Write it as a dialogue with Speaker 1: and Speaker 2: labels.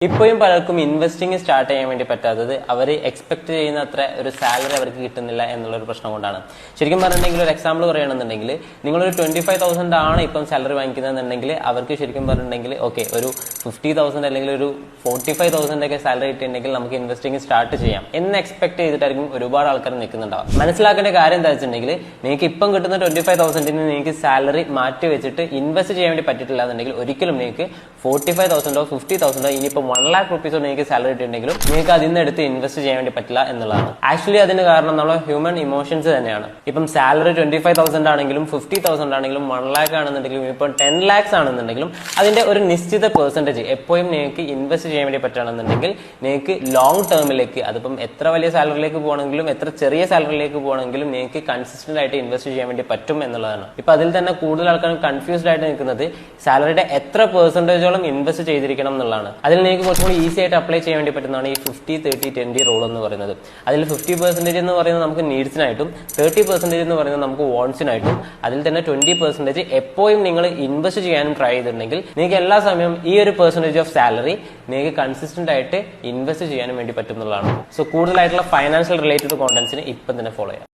Speaker 1: ഇപ്പോഴും പലർക്കും investing start ചെയ്യാൻ വേണ്ടി പറ്റാത്തത് അവർ എക്സ്പെക്ട് ചെയ്യുന്ന അത്ര ഒരു സാലറി അവർക്ക് കിട്ടുന്നില്ല എന്നുള്ളൊരു പ്രശ്നം കൊണ്ടാണ്. ശരിക്കും പറഞ്ഞിട്ടുണ്ടെങ്കിൽ ഒരു എക്സാമ്പിൾ പറയുകയാണെന്നുണ്ടെങ്കിൽ നിങ്ങളൊരു 25,000 ആണ് ഇപ്പം സാലറി വാങ്ങിക്കുന്നതെന്നുണ്ടെങ്കിൽ അവർക്ക് ശരിക്കും പറഞ്ഞിട്ടുണ്ടെങ്കിൽ ഓക്കെ ഒരു 50,000 അല്ലെങ്കിൽ ഒരു 45,000 ഒക്കെ സാലറി കിട്ടിയിട്ടുണ്ടെങ്കിൽ നമുക്ക് ഇൻവെസ്റ്റിംഗ് സ്റ്റാർട്ട് ചെയ്യാം എന്ന് എക്സ്പെക്ട് ചെയ്തിട്ടായിരിക്കും ഒരുപാട് ആൾക്കാർ നിൽക്കുന്നുണ്ടാവും. മനസ്സിലാക്കേണ്ട കാര്യം എന്താ വെച്ചിട്ടുണ്ടെങ്കിൽ നിങ്ങൾക്ക് ഇപ്പം കിട്ടുന്ന 25,000 നിങ്ങൾക്ക് സാലറി മാറ്റി വെച്ചിട്ട് ഇൻവെസ്റ്റ് ചെയ്യാൻ വേണ്ടി പറ്റിയിട്ടില്ല എന്നുണ്ടെങ്കിൽ ഒരിക്കലും നിങ്ങൾക്ക് 45,000 50,000 ഇനിയിപ്പോൾ 1 lakh rupees നിങ്ങൾക്ക് സാലറി കിട്ടിയിട്ടുണ്ടെങ്കിലും നിങ്ങൾക്ക് അതിൽ നിന്ന് എടുത്ത് ഇൻവെസ്റ്റ് ചെയ്യാൻ വേണ്ടി പറ്റില്ല എന്നുള്ളതാണ്. ആക്ച്വലി അതിന് കാരണം നമ്മുടെ ഹ്യൂമൻ ഇമോഷൻസ് തന്നെയാണ്. ഇപ്പം സാലറി 25,000 ആണെങ്കിലും 50,000 ആണെങ്കിലും 1 lakh ആണെന്നുണ്ടെങ്കിലും ഇപ്പം 10 lakhs ആണെന്നുണ്ടെങ്കിലും അതിന്റെ ഒരു നിശ്ചിത പെർസെന്റേജ് എപ്പോഴും നിങ്ങൾക്ക് ഇൻവെസ്റ്റ് ചെയ്യാൻ വേണ്ടി പറ്റുകയാണെന്നുണ്ടെങ്കിൽ നിങ്ങൾക്ക് ലോങ് ടേമിലേക്ക് അതിപ്പം എത്ര വലിയ സാലറിയിലേക്ക് പോകണമെങ്കിലും എത്ര ചെറിയ സാലറിയിലേക്ക് പോകണമെങ്കിലും നിങ്ങൾക്ക് കൺസിസ്റ്റന്റ് ആയിട്ട് ഇൻവെസ്റ്റ് ചെയ്യാൻ വേണ്ടി പറ്റും എന്നുള്ളതാണ്. ഇപ്പൊ അതിൽ തന്നെ കൂടുതൽ ആൾക്കാരും കൺഫ്യൂസ്ഡ് ആയിട്ട് നിൽക്കുന്നത് സാലറിയുടെ എത്ര പെർസെന്റേജോളം ഇൻവെസ്റ്റ് ചെയ്തിരിക്കണം എന്നുള്ളതാണ്. അതിൽ നിങ്ങൾക്ക് കുറച്ചും കൂടി ഈസി ആയിട്ട് അപ്ലൈ ചെയ്യാൻ വേണ്ടി പറ്റുന്നതാണ് ഈ 50-30-20 റൂൾ എന്ന് പറയുന്നത്. അതിൽ 50% എന്ന് പറയുന്നത് നമുക്ക് നീഡ്സിനായിട്ടും 30% എന്ന് പറയുന്നത് നമുക്ക് വാണ്ട്സിനായിട്ടും അതിൽ തന്നെ 20% എപ്പോഴും നിങ്ങൾ ഇൻവെസ്റ്റ് ചെയ്യാനും ട്രൈ ചെയ്തിട്ടുണ്ടെങ്കിൽ നിങ്ങൾക്ക് എല്ലാ സമയവും ഈ ഒരു പെർസെന്റേജ് ഓഫ് സാലറി നിങ്ങൾക്ക് കൺസിസ്റ്റന്റ് ആയിട്ട് ഇൻവെസ്റ്റ് ചെയ്യാനും വേണ്ടി പറ്റും എന്നുള്ളതാണ്. സോ കൂടുതലായിട്ടുള്ള ഫൈനാൻഷ്യൽ റിലേറ്റഡ് കോണ്ടന്റ്സിന് ഇപ്പം തന്നെ ഫോളോ ചെയ്യാം.